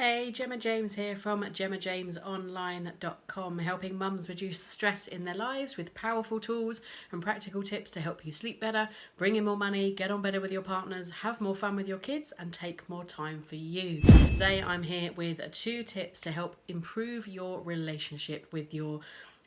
Hey, Gemma James here from GemmaJamesOnline.com, helping mums reduce the stress in their lives with powerful tools and practical tips to help you sleep better, bring in more money, get on better with your partners, have more fun with your kids, and take more time for you. Today, I'm here with 2 tips to help improve your relationship with your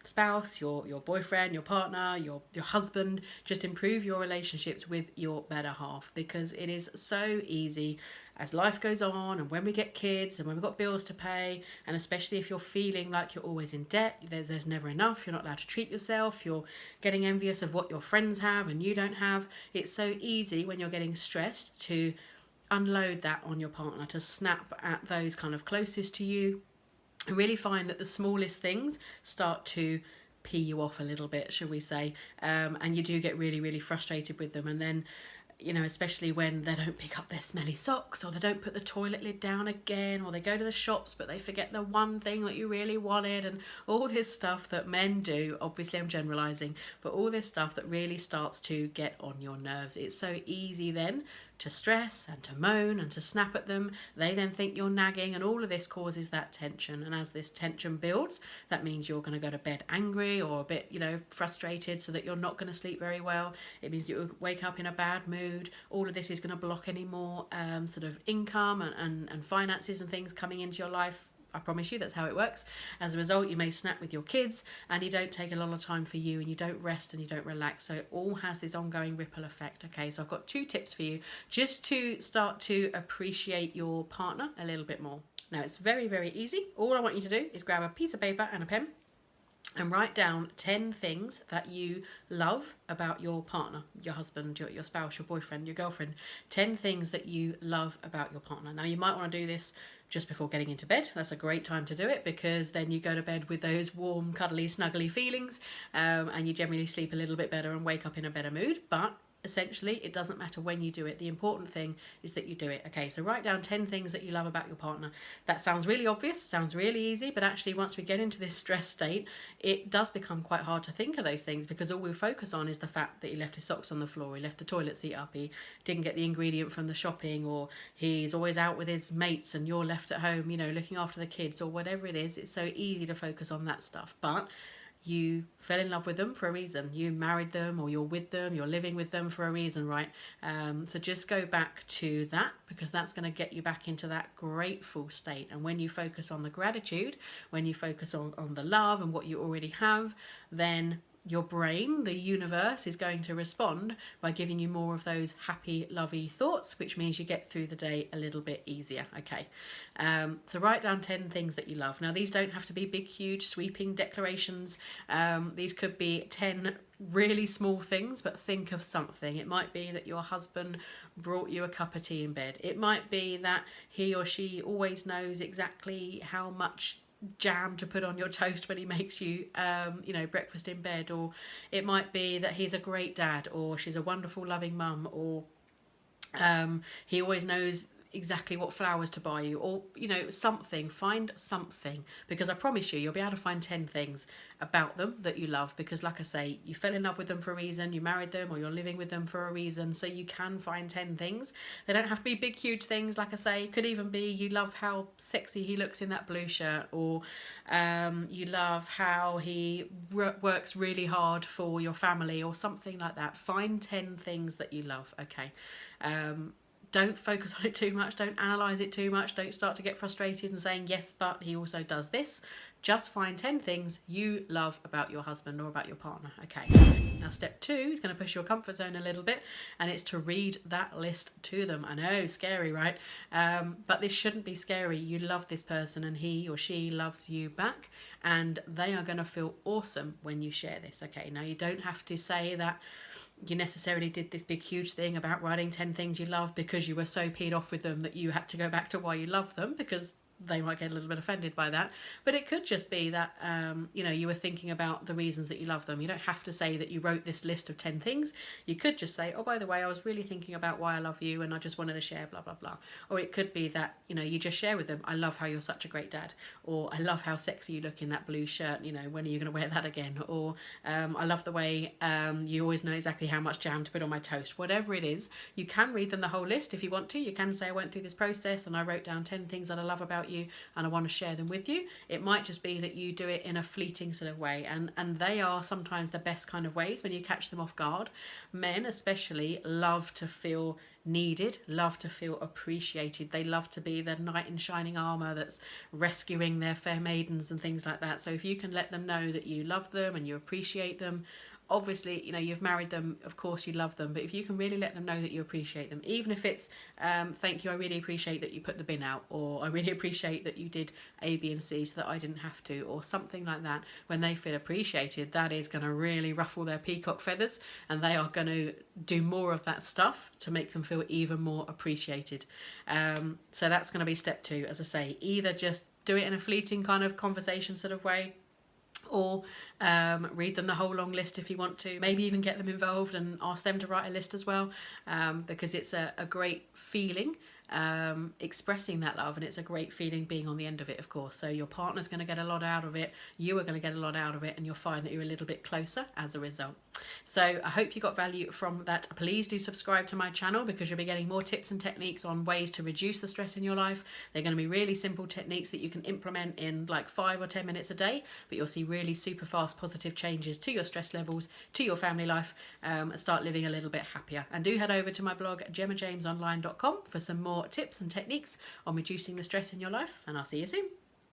spouse, your boyfriend, your partner, your husband. Just improve your relationships with your better half, because it is so easy as life goes on and when we get kids and when we've got bills to pay, and especially if you're feeling like you're always in debt, there's never enough, you're not allowed to treat yourself, you're getting envious of what your friends have and you don't have. It's so easy when you're getting stressed to unload that on your partner, to snap at those kind of closest to you. I really find that the smallest things start to pee you off a little bit, shall we say, and you do get really frustrated with them. And then, especially when they don't pick up their smelly socks, or they don't put the toilet lid down again, or they go to the shops but they forget the one thing that you really wanted, and all this stuff that men do. Obviously I'm generalizing, but all this stuff that really starts to get on your nerves. It's so easy then to stress and to moan and to snap at them. They then think you're nagging, and all of this causes that tension. And as this tension builds, that means you're going to go to bed angry or a bit, frustrated, so that you're not going to sleep very well. It means you wake up in a bad mood. All of this is going to block any more sort of income and finances and things coming into your life. I promise you that's how it works. As a result, you may snap with your kids, and you don't take a lot of time for you, and you don't rest, and you don't relax. So it all has this ongoing ripple effect. Okay, so I've got 2 tips for you just to start to appreciate your partner a little bit more. Now, it's very easy. All I want you to do is grab a piece of paper and a pen and write down 10 things that you love about your partner, your husband, your spouse, your boyfriend, your girlfriend. 10 things that you love about your partner. Now, you might want to do this just before getting into bed. That's a great time to do it, because then you go to bed with those warm, cuddly, snuggly feelings, and you generally sleep a little bit better and wake up in a better mood. But essentially, it doesn't matter when you do it. The important thing is that you do it. Okay, so write down 10 things that you love about your partner. That sounds really obvious, sounds really easy, but actually once we get into this stress state, it does become quite hard to think of those things, because all we focus on is the fact that he left his socks on the floor, he left the toilet seat up, he didn't get the ingredient from the shopping, or he's always out with his mates and you're left at home, looking after the kids, or whatever it is. It's so easy to focus on that stuff. But you fell in love with them for a reason. You married them, or you're with them, you're living with them for a reason, right? So just go back to that, because that's going to get you back into that grateful state. And when you focus on the gratitude, when you focus on the love and what you already have, then your brain, the universe, is going to respond by giving you more of those happy, lovey thoughts, which means you get through the day a little bit easier. Okay, so write down 10 things that you love. Now, these don't have to be big, huge, sweeping declarations. These could be 10 really small things, but think of something. It might be that your husband brought you a cup of tea in bed. It might be that he or she always knows exactly how much jam to put on your toast when he makes you breakfast in bed. Or it might be that he's a great dad, or she's a wonderful loving mum, or he always knows exactly what flowers to buy you, or something. Find something, because I promise you, you'll be able to find 10 things about them that you love, because like I say, you fell in love with them for a reason, you married them, or you're living with them for a reason. So you can find 10 things. They don't have to be big, huge things. Like I say, it could even be you love how sexy he looks in that blue shirt, or you love how he works really hard for your family, or something like that. Find 10 things that you love. Okay, don't focus on it too much, don't analyse it too much, don't start to get frustrated and saying, yes, but he also does this. Just find 10 things you love about your husband or about your partner. Okay, now step 2 is going to push your comfort zone a little bit, and it's to read that list to them. I know, scary, right? But this shouldn't be scary. You love this person, and he or she loves you back, and they are going to feel awesome when you share this. Okay, now you don't have to say that you necessarily did this big huge thing about writing 10 things you love because you were so peed off with them that you had to go back to why you love them, because they might get a little bit offended by that. But it could just be that you were thinking about the reasons that you love them. You don't have to say that you wrote this list of 10 things. You could just say, oh, by the way, I was really thinking about why I love you, and I just wanted to share blah blah blah. Or it could be that you just share with them, I love how you're such a great dad, or I love how sexy you look in that blue shirt, when are you going to wear that again? Or I love the way you always know exactly how much jam to put on my toast. Whatever it is, you can read them the whole list if you want to. You can say, I went through this process and I wrote down 10 things that I love about you and I want to share them with you. It might just be that you do it in a fleeting sort of way, and they are sometimes the best kind of ways when you catch them off guard. Men especially love to feel needed, love to feel appreciated. They love to be the knight in shining armor that's rescuing their fair maidens and things like that. So if you can let them know that you love them and you appreciate them, obviously, you know, you've married them, of course you love them, but if you can really let them know that you appreciate them, even if it's thank you, I really appreciate that you put the bin out, or I really appreciate that you did A, B and C so that I didn't have to, or something like that. When they feel appreciated, that is going to really ruffle their peacock feathers, and they are going to do more of that stuff to make them feel even more appreciated. So that's going to be step 2, as I say. Either just do it in a fleeting kind of conversation sort of way, or read them the whole long list if you want to. Maybe even get them involved and ask them to write a list as well, because it's a great feeling expressing that love, and it's a great feeling being on the end of it, of course. So your partner's going to get a lot out of it, you are going to get a lot out of it, and you'll find that you're a little bit closer as a result. So I hope you got value from that. Please do subscribe to my channel, because you'll be getting more tips and techniques on ways to reduce the stress in your life. They're going to be really simple techniques that you can implement in like 5 or 10 minutes a day, but you'll see really super fast positive changes to your stress levels, to your family life, and start living a little bit happier. And do head over to my blog at GemmaJamesOnline.com for some more tips and techniques on reducing the stress in your life, and I'll see you soon.